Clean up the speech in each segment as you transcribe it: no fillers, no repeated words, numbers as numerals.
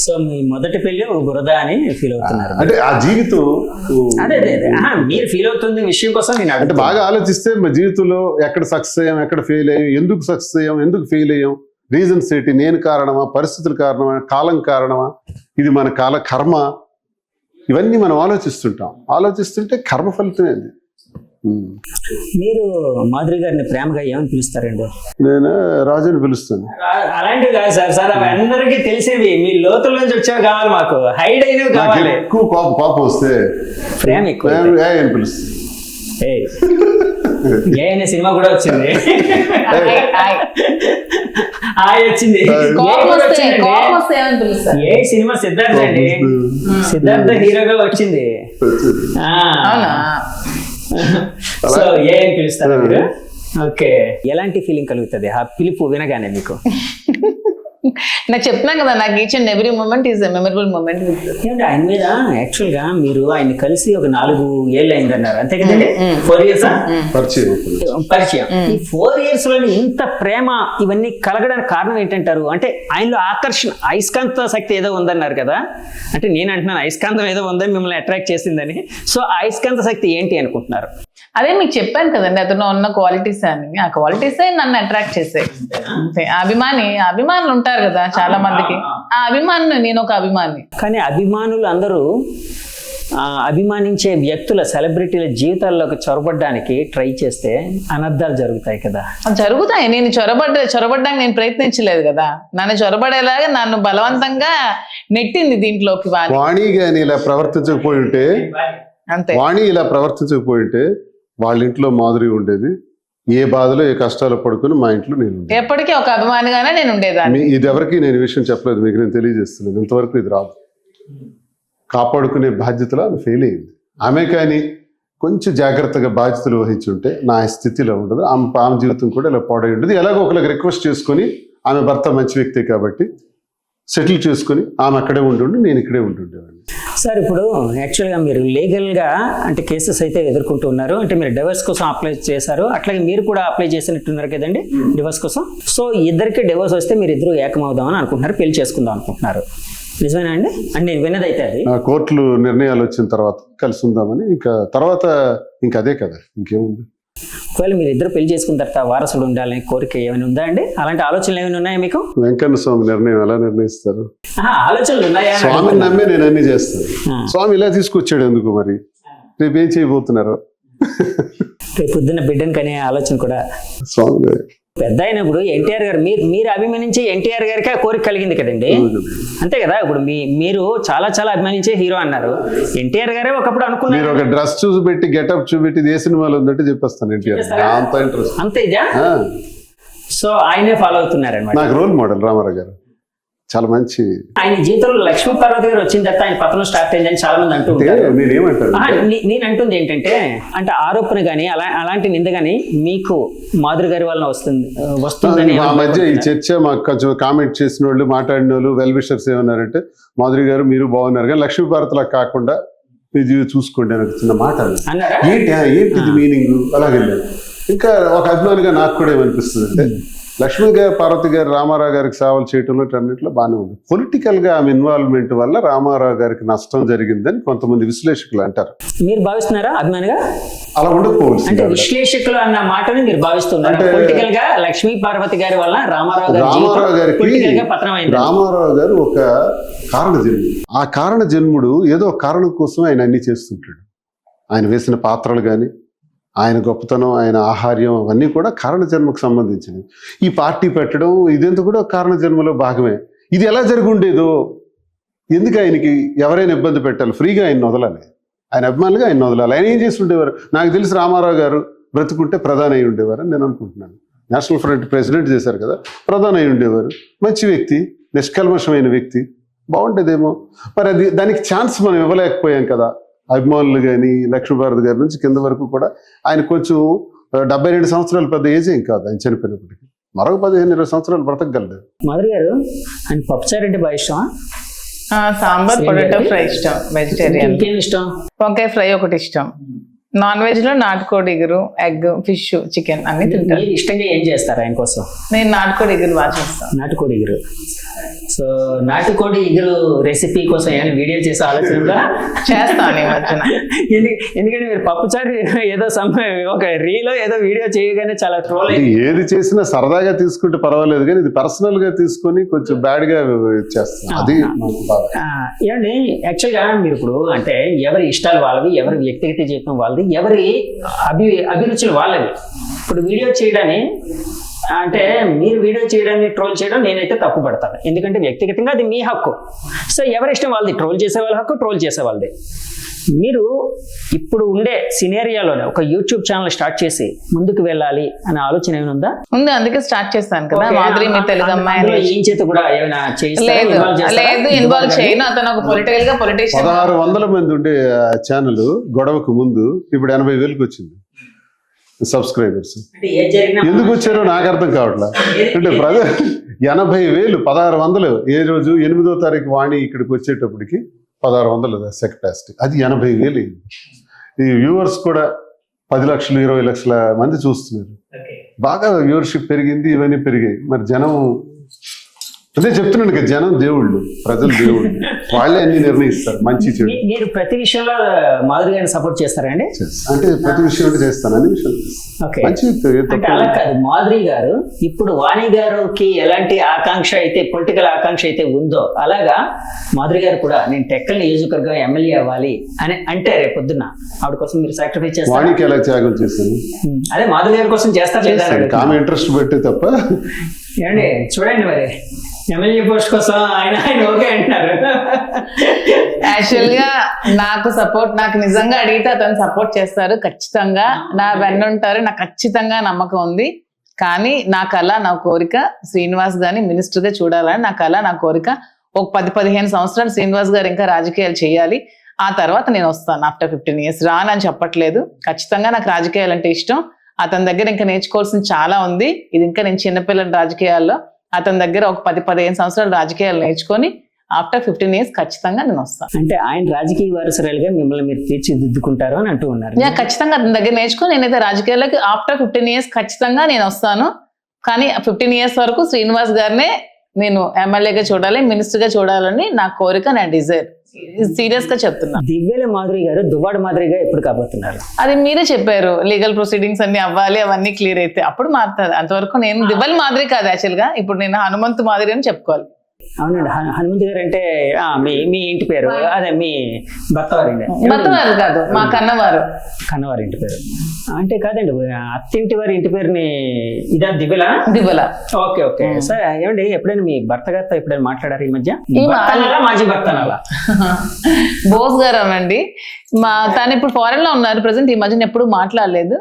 So మీ మొదటి పెళ్లి ఒక బురద అని ఫీల్ అవుతున్నారు. అంటే ఆ జీవితం అదే మీరు ఫీల్ అవుతుంది విషయం కోసం నేను అంటే బాగా ఆలోచిస్తే మా జీవితంలో ఎక్కడ సక్సెస్ అయ్యాం, ఎక్కడ ఫెయిల్ అయ్యాం, ఎందుకు సక్సెస్ అయ్యాం, ఎందుకు ఫెయిల్ అయ్యాం, రీజన్స్ ఏంటి, నేను కారణమా, పరిస్థితులు కారణమా, కాలం కారణమా, ఇది మన కర్మ, ఇవన్నీ మనం ఆలోచిస్తుంటే కర్మ ఫలితమే అది. మీరు మాధురి గారిని ప్రేమగా ఏమని పిలుస్తారండి? నేను రాజు అని పిలుస్తాను. అలాంటివి కాదు సార్ అవి అందరికీ తెలిసేవి, మీ లోతుల నుంచి వచ్చేవి కావాలి, మాకు హైడ్ అయినవి కావాలి. ఎక్కువ కోపం వస్తే ప్రేమ ఎక్కువ అని పిలుస్తాను. ఏ అనే సినిమా కూడా వచ్చింది, వచ్చింది ఏ సినిమా సిద్ధార్థ అండి, సిద్ధార్థ హీరోగా వచ్చింది. సో ఏ అని పిలుస్తారా మీరు? ఓకే, ఎలాంటి ఫీలింగ్ కలుగుతుంది ఆ పిలుపు వినగానే మీకు? నాకు చెప్తున్నాను కదా, నాకు each and every moment is memorable moment. ఆయన మీద యాక్చువల్ గా మీరు ఆయన కలిసి ఒక 4 ఏళ్ళు అయిందన్నారు, అంతే కదండి? 4 years పరిచయం. ఈ 4 years లోని ఇంత ప్రేమ ఇవన్నీ కలగడానికి కారణం ఏంటంటారు? అంటే ఆయనలో ఆకర్షణ, అయస్కాంత శక్తి ఏదో ఉందన్నారు కదా, అంటే నేను అంటున్నాను అయస్కాంతం ఏదో ఉందని మిమ్మల్ని అట్రాక్ట్ చేసిందని. సో అయస్కాంత శక్తి ఏంటి అనుకుంటున్నారు? అదే మీకు చెప్పాను కదండి, అతను ఉన్న క్వాలిటీస్ అని, ఆ క్వాలిటీసే నన్ను అట్రాక్ట్ చేసాయి. అభిమానులు ఉంటారు కదా చాలా మందికి, ఆ అభిమానులు, నేను ఒక అభిమాని. కానీ అభిమానులు అందరూ అభిమానించే వ్యక్తుల, సెలబ్రిటీల జీవితాల్లోకి చొరబడ్డానికి ట్రై చేస్తే అనర్థాలు జరుగుతాయి కదా? జరుగుతాయి. నేను చొరబడ్డానికి నేను ప్రయత్నించలేదు కదా, నన్ను చొరబడేలాగా నన్ను బలవంతంగా నెట్టింది దీంట్లోకి. వాణి గాని ఇలా ప్రవర్తించకపోయి ఉంటే, అంతే, వాణి ఇలా ప్రవర్తించకపోయి ఉంటే వాళ్ళ ఇంట్లో మాధురి ఉండేది, ఏ బాధలో ఏ కష్టాలు పడుకుని మా ఇంట్లో నేను ఎప్పటికీ ఒక అభిమానిగానే నేను ఉండేదాన్ని. ఇది ఎవరికి నేను విషయం చెప్పలేదు, మీకు నేను తెలియజేస్తున్నాను. ఇంతవరకు ఇది రాదు. కాపాడుకునే బాధ్యతలో ఆమె ఫెయిల్ అయింది. ఆమె కానీ కొంచెం జాగ్రత్తగా బాధ్యతలు వహించి ఉంటే నా స్థితిలో ఉండదు, ఆమె జీవితం కూడా ఇలా పాడై ఉండదు. ఎలాగో ఒకరికి రిక్వెస్ట్ చేసుకొని, ఆమె భర్త మంచి వ్యక్తే కాబట్టి సెటిల్ చేసుకొని ఆమె అక్కడే ఉంటుండే, నేను ఇక్కడే ఉంటుండేవాడిని. సార్ ఇప్పుడు యాక్చువల్గా మీరు లీగల్గా అంటే కేసెస్ అయితే ఎదుర్కొంటూ ఉన్నారు, అంటే మీరు డివోర్స్ కోసం అప్లై చేశారు, అట్లాగే మీరు కూడా అప్లై చేసినట్టున్నారు కదండి డివోర్స్ కోసం. సో ఇద్దరికి డివోర్స్ వస్తే మీరు ఇద్దరు ఏకమవుదామని అనుకుంటున్నారు, పెళ్లి చేసుకుందాం అనుకుంటున్నారు, నిజమేనా అండి? అంటే నేను విన్నదైతే అది కోర్టులు నిర్ణయాలు వచ్చిన తర్వాత కలిసి ఉందామని. ఇంకా తర్వాత ఇంకా అదే కదా, ఇంకేముంది. ఒకవేళ మీరు ఇద్దరు పెళ్లి చేసుకున్న తర్వాత వారసుడు ఉండాలని కోరిక ఏమైనా ఉందా అండి? అలాంటి ఆలోచనలు ఏమైనా ఉన్నాయా మీకు? వెంకన్న స్వామి నిర్ణయం ఎలా నిర్ణయిస్తారు? ఆలోచనలు ఉన్నాయా? స్వామిని నమ్మే నేను అన్ని చేస్తాను. స్వామి ఇలా తీసుకొచ్చాడు ఎందుకు మరి? రేపు ఏం చేయబోతున్నారు? రేపు పొద్దున్న బిడ్డను కనే ఆలోచన కూడా స్వామి. పెద్ద అయినప్పుడు ఎన్టీఆర్ గారు మీరు అభిమానించే ఎన్టీఆర్ గారికి ఆ కోరిక కలిగింది కదండి, అంతే కదా? ఇప్పుడు మీరు చాలా అభిమానించే హీరో అన్నారు, ఎన్టీఆర్ గారే ఒకప్పుడు అనుకున్నారు. మీరు ఒక డ్రెస్ చూపెట్టి గెటప్ చూపెట్టి ఏ సినిమాలో ఉందంటే చెప్పేస్తాను ఎన్టీఆర్, అంత ఇంట్రెస్ట్. అంతే ఇదా? సో ఆయనే ఫాలో అవుతున్నారు అన్నమాట. నాకు రోల్ మోడల్ రామారావు గారు, చాలా మంచి. ఆయన జీవితంలో లక్ష్మీ పార్వతి గారు వచ్చిన తర్వాత ఆయన పతనం స్టార్ట్ అయిందని చాలా మంది అంటుంటారు. నేను అంటుంది ఏంటంటే, అంటే ఆరోపణ గానీ అలాంటి నింద గానీ మీకు మాధురి గారి వలన వస్తుందని ఆ మధ్య ఈ చర్చ మాకు కొంచెం కామెంట్ చేసిన వాళ్ళు, మాట్లాడిన వాళ్ళు, వెల్ విషర్స్ ఏమన్నారంటే, మాధురి గారు మీరు బాగున్నారు కానీ లక్ష్మీ పార్వతిలా కాకుండా ఇది చూసుకోండి అని చిన్న మాట అన్నారా? ఏంటిది మీనింగ్? అలాగే ఇంకా ఒక అభిమానిగా నాకు కూడా ఏమనిపిస్తుంది అంటే, లక్ష్మీ గారు, పార్వతి గారు రామారావు గారికి సేవలు చేయటంలో అన్నింటిలో బాగానే ఉంది. పొలిటికల్ గా ఆమె ఇన్వాల్వ్మెంట్ వల్ల రామారావు గారికి నష్టం జరిగిందని కొంతమంది విశ్లేషకులు అంటారు. మీరు భావిస్తున్నారా అభిమానిగా? అలా ఉండకపోవచ్చు. అంటే విశ్లేషకులు అన్న మాటని మీరు భావిస్తున్నారు. పొలిటికల్ గా లక్ష్మీ పార్వతి గారి వల్ల రామారావు గారు ఒక కారణ జన్ముడు. ఆ కారణ జన్ముడు ఏదో కారణం కోసం ఆయన అన్ని చేస్తుంటాడు. ఆయన వేసిన పాత్రలు కానీ, ఆయన గొప్పతనం, ఆయన ఆహార్యం, అవన్నీ కూడా కారణ జన్మకు సంబంధించినవి. ఈ పార్టీ పెట్టడం ఇదంతా కూడా కారణ జన్మలో భాగమే. ఇది ఎలా జరిగి ఉండేదో, ఎందుకు ఆయనకి ఎవరైనా ఇబ్బంది పెట్టాలి? ఫ్రీగా ఆయన వదలాలి, ఆయన అభిమానులుగా ఆయన వదలాలి. ఆయన ఏం చేసి ఉండేవారు? నాకు తెలిసి రామారావు గారు బ్రతుకుంటే ప్రధాని అయి ఉండేవారు అని నేను అనుకుంటున్నాను. నేషనల్ ఫ్రంట్ ప్రెసిడెంట్ చేశారు కదా, ప్రధాని అయి ఉండేవారు. మంచి వ్యక్తి, నిష్కల్మషమైన వ్యక్తి, బాగుండేదేమో. మరి అది దానికి ఛాన్స్ మనం ఇవ్వలేకపోయాం కదా. అభిమానులు కానీ లక్ష్మీభారతి గారి నుంచి కింద వరకు కూడా ఆయన కొంచెం 72 సంవత్సరాలు పెద్ద ఏజ్ ఏం కాదు ఆయన చనిపోయినప్పటికీ. మరొక 15-20 సంవత్సరాలు బ్రతకగలదు. మాధురి గారు ఆయన పప్పుచారు అంటే బాగా ఇష్టమా? సాంబార్, పొటాటో ఫ్రై ఇష్టం. వెజిటేరియన్ ఇంకేం ఇష్టం? వంకాయ ఫ్రై ఒకటి ఇష్టం. నాన్ వెజ్ లో నాటుకోడి ఇగురు, ఎగ్, ఫిష్, చికెన్ అన్ని తింటాను. మీరు ఇష్టంగా ఏం చేస్తారు ఆయన కోసం? నేను నాటుకోడి ఇగురు బాగా చేస్తాను. నాటుకోడి ఇగురు. సో నాటుకోడి ఇగురు రెసిపీ కోసం ఏమైనా వీడియో చేసే ఆలోచన ఉందా? చేస్తాను ఈ మధ్యన. ఎందుకంటే మీరు పప్పుచారు ఏదో ఒక రీలో ఏదో వీడియో చేయగానే చాలా ట్రోల్ ఇది ఏది చేసినా సరదాగా తీసుకుంటే పర్వాలేదు, కానీ ఇది పర్సనల్ గా తీసుకొని కొంచెం బ్యాడ్ గా చేస్తాం. అది నాకు బాధ. ఏమండి యాక్చువల్గా మీరు ఇప్పుడు అంటే ఎవరి ఇష్టాలు వాళ్ళవి, ఎవరి వ్యక్తిగత జీవితం వాళ్ళది, ఎవరి అభిరుచులు వాళ్ళవి. ఇప్పుడు వీడియో చేయడాన్ని అంటే మీరు వీడియో చేయడాన్ని ట్రోల్ చేయడం నేనైతే తప్పు పడతాను. ఎందుకంటే వ్యక్తిగతంగా అది మీ హక్కు. సో ఎవరి ఇష్టం వాళ్ళది. ట్రోల్ చేసే వాళ్ళ హక్కు, ట్రోల్ చేసే వాళ్ళది. మీరు ఇప్పుడు ఉండే సినేరియాలోనే ఒక యూట్యూబ్ ఛానల్ స్టార్ట్ చేసి ముందుకు వెళ్ళాలి అనే ఆలోచన ఏమైనా ఉందా? ఉంది, అందుకే స్టార్ట్ చేస్తాను కదా. మాధురి మీ తెలుగు అమ్మాయి ఏం చేత కూడా ఏమైనా లేదు, ఇన్వాల్వ్ చేయను. అతను ఒక పొలిటీషియన్. 1600 మంది ఉండే ఛానల్ గొడవకు ముందు ఇప్పుడు 80,000కి వచ్చింది సబ్స్క్రైబర్స్. ఎందుకు వచ్చారో నాకు అర్థం కావట్లా. అంటే 80,000 1600 ఏ రోజు 8వ తారీఖు వాణి ఇక్కడికి వచ్చేటప్పటికి 1600 సెక్టాస్ట్, అది 80,000. ఈ వ్యూవర్స్ కూడా 10 లక్షలు 20 లక్షల మంది చూస్తున్నారు. బాగా వ్యూవర్షిప్ పెరిగింది, ఇవన్నీ పెరిగాయి. మరి జనం అదే చెప్తున్నాను కదా, జనం దేవుళ్ళు, ప్రజలు దేవుళ్ళు, వాళ్ళే అన్ని నిర్ణయిస్తారు మంచి చెడు. మీరు ప్రతి విషయంలో మాధురి గారిని సపోర్ట్ చేస్తారండి? అంటే ప్రతి విషయం చేస్తాను, అన్ని విషయాలు మంచి. అంటే అలా కాదు, మాధురి గారు ఇప్పుడు వాణి గారికి ఎలాంటి ఆకాంక్ష అయితే, పొలిటికల్ ఆకాంక్ష అయితే ఉందో, అలాగా మాధురి గారు కూడా నేను టెక్కల్ నియోజకవర్గం ఎమ్మెల్యే అవ్వాలి అని అంటే రేపు పొద్దున్న ఆవిడ కోసం మీరు సాక్రిఫైస్ చేస్తారు. వాణికి ఎలా త్యాగం చేశాను, అదే మాధురి గారి కోసం చేస్తారు. ఆమె ఇంట్రెస్ట్ పెట్టే తప్ప. ఏమండి చూడండి, మరి ఎమ్మెల్యే పోస్ట్ కోసం ఆయన ఓకే అంటున్నారు. యాక్చువల్ గా నాకు నిజంగా అడిగితే అతను సపోర్ట్ చేస్తారు ఖచ్చితంగా. నా వెన్నుంటారు, నాకు ఖచ్చితంగా నమ్మకం ఉంది. కానీ నా కళ, నా కోరిక శ్రీనివాస్ గారిని మినిస్టర్ గా చూడాలని నా కళ, నా కోరిక. ఒక 10-15 సంవత్సరాలు శ్రీనివాస్ గారు ఇంకా రాజకీయాలు చేయాలి. ఆ తర్వాత నేను వస్తాను ఆఫ్టర్ 15 years. రానని చెప్పట్లేదు, ఖచ్చితంగా నాకు రాజకీయాలు అంటే ఇష్టం. అతని దగ్గర ఇంకా నేర్చుకోవాల్సింది చాలా ఉంది. ఇది ఇంకా నేను చిన్నపిల్లల రాజకీయాల్లో, అతని దగ్గర ఒక 10-15 సంవత్సరాలు రాజకీయాలు నేర్చుకొని ఆఫ్టర్ 15 years ఖచ్చితంగా నేను వస్తాను. అంటే ఆయన రాజకీయ వారసురాలుగా మిమ్మల్ని మీరు తీర్చిదిద్దుకుంటారు అని అంటూ ఉన్నారు. నేను ఖచ్చితంగా అతని దగ్గర నేర్చుకుని నేనైతే రాజకీయాల్లోకి ఆఫ్టర్ 15 years ఖచ్చితంగా నేను వస్తాను. కానీ 15 years వరకు శ్రీనివాస్ గారినే నేను ఎమ్మెల్యేగా చూడాలి, మినిస్టర్ గా చూడాలని నా కోరిక, నా డిజైర్. సీరియస్ గా చెప్తున్నా. దివ్యల మాధురి గారు దువ్వాడ మాదిరిగా ఎప్పుడు కాబోతున్నారు? అది మీరే చెప్పారు, లీగల్ ప్రొసీడింగ్స్ అన్ని అవ్వాలి, అవన్నీ క్లియర్ అయితే అప్పుడు మారుతుంది. అంతవరకు నేను దివ్వల మాదిరి కాదు యాక్చువల్ గా, ఇప్పుడు నేను హనుమంతు మాదిరి అని చెప్పుకోవాలి. అవునండి, హనుమంతు గారు అంటే మీ ఇంటి పేరు, అదే మీ భర్తవారి కాదు, మా కన్నవారి ఇంటి పేరు అంటే కాదండి, అత్తింటి వారి ఇంటి పేరుని ఇదా దివ్యల. Okay okay sir. ఏమండి ఎప్పుడైనా మీ భర్త గారితో ఎప్పుడైనా మాట్లాడారు ఈ మధ్య? మాజీ భర్త బోస్ గారు అనండి. తను ఇప్పుడు ఫారెన్ లో ఉన్నారు ప్రెసెంట్. ఈ మధ్యన ఎప్పుడు మాట్లాడలేదు.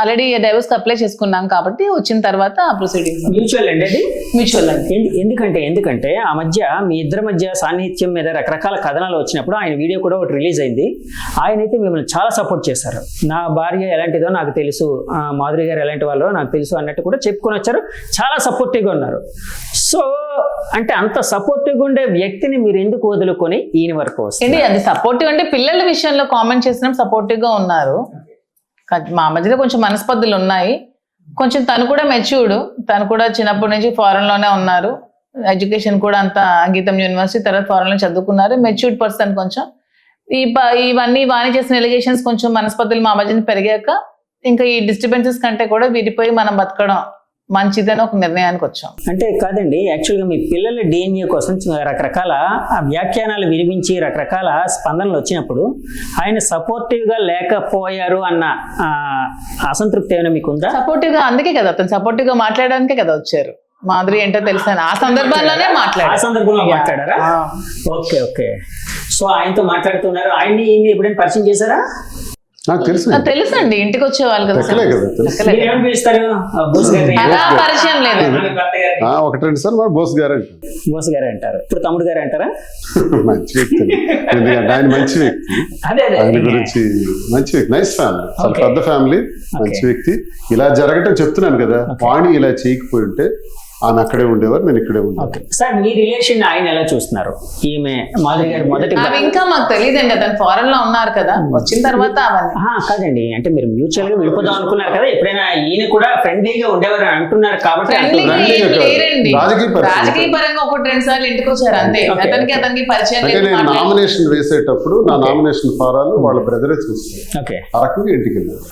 ఆల్రెడీ డైవర్స్ అప్లై చేసుకున్నాం కాబట్టి వచ్చిన తర్వాత ఆ ప్రొసీడింగ్స్ మ్యూచువల్ అండి. అది మ్యూచువల్ అండి. ఎందుకంటే ఆ మధ్య మీ ఇద్దరి మధ్య సాన్నిహిత్యం మీద రకరకాల కథనాలు వచ్చినప్పుడు ఆయన వీడియో కూడా ఒకటి రిలీజ్ అయింది. ఆయన అయితే మిమ్మల్ని చాలా సపోర్ట్ చేశారు. నా భార్య ఎలాంటిదో నాకు తెలుసు, మాధురి గారు ఎలాంటి వాళ్ళో నాకు తెలుసు అన్నట్టు కూడా చెప్పుకొని వచ్చారు. చాలా సపోర్టివ్గా ఉన్నారు. సో అంటే అంత సపోర్టివ్గా ఉండే వ్యక్తిని మీరు ఎందుకు వదులుకొని ఈయన వరకు వస్తుంది? అది సపోర్టివ్ అంటే పిల్లల విషయంలో కామెంట్ చేసినప్పుడు సపోర్టివ్ గా ఉన్నారు. మా మధ్యలో కొంచెం మనస్పర్ధలు ఉన్నాయి. కొంచెం తను కూడా మెచ్యూర్డ్, తను కూడా చిన్నప్పటి నుంచి ఫారెన్ లోనే ఉన్నారు. ఎడ్యుకేషన్ కూడా అంతా గీతం యూనివర్సిటీ తర్వాత ఫారెన్ లో చదువుకున్నారు. Matured person. కొంచెం ఇవన్నీ వాణి చేసిన ఎలిగేషన్స్ కొంచెం మనస్పర్ధలు మా మధ్యన పెరిగాక ఇంకా ఈ డిస్టర్బెన్సెస్ కంటే కూడా విడిపోయి మనం బతకడం మంచిదని ఒక నిర్ణయానికి వచ్చాం. అంటే కాదండి, యాక్చువల్గా మీ పిల్లల DNA కోసం రకరకాల వ్యాఖ్యానాలు వినిపించి రకరకాల స్పందనలు వచ్చినప్పుడు ఆయన సపోర్టివ్గా లేకపోయారు అన్న అసంతృప్తి ఏమైనా మీకు ఉందా? సపోర్టివ్గా, అందుకే కదా అతను సపోర్టివ్గా మాట్లాడడానికే కదా వచ్చారు. మాధురి ఏంటో తెలుసా, ఆ సందర్భంలోనే మాట్లాడారా? Okay okay. సో ఆయనతో మాట్లాడుతున్నారు. ఆయన్ని ఎప్పుడైనా పరిచయం చేశారా? నాకు తెలుసండి, ఇంటికి వచ్చేవాళ్ళు కదా. పరిచయం లేదు. 1-2 సార్లు బోస్ గారు అంటారు. ఇప్పుడు తమ్ముడు గారు అంటారా? మంచి వ్యక్తి, ఎందుకంటే ఆయన మంచి వ్యక్తి. ఆయన గురించి మంచి వ్యక్తి, నైస్ ఫ్యామిలీ, చాలా పెద్ద ఫ్యామిలీ, మంచి వ్యక్తి. ఇలా జరగటం చెప్తున్నాను కదా. వాణి ఇలా చేయకపోయి ఉంటే ఆమె అక్కడే ఉండేవారు, నేను ఇక్కడే ఉండేవారు. ఓకే సార్, మీ రిలేషన్ ఆయన ఎలా చూస్తున్నారు? ఈమె మాధురి గారు మొదటి అవి ఇంకా మాకు తెలియదండి, అతను ఫారెన్ లో ఉన్నారు కదా, వచ్చిన తర్వాత అవన్నీ. కాదండి, అంటే మీరు మ్యూచువల్ గా విడిపోదాం అనుకున్నారు కదా, ఎప్పుడైనా ఈయన కూడా ఫ్రెండ్లీగా ఉండేవారు అంటున్నారు కాబట్టి ఫ్రెండ్లీగా friendly ఏం గా లేరండి, రాజకీయ పరిచయం. రాజకీయ పరంగా ఒకటి 2 సార్లు ఇంటికి వచ్చారు అంతే. Okay. అతనికి పరిచయం అంటే లేదు, నేను మాట్లాడలేదు. నామినేషన్ వేసేటప్పుడు నా నామినేషన్ ఫారాలు వాళ్ళ బ్రదరే చూస్తారు, ఓకే ఆ రకంగా ఇంటికి వెళ్ళారు.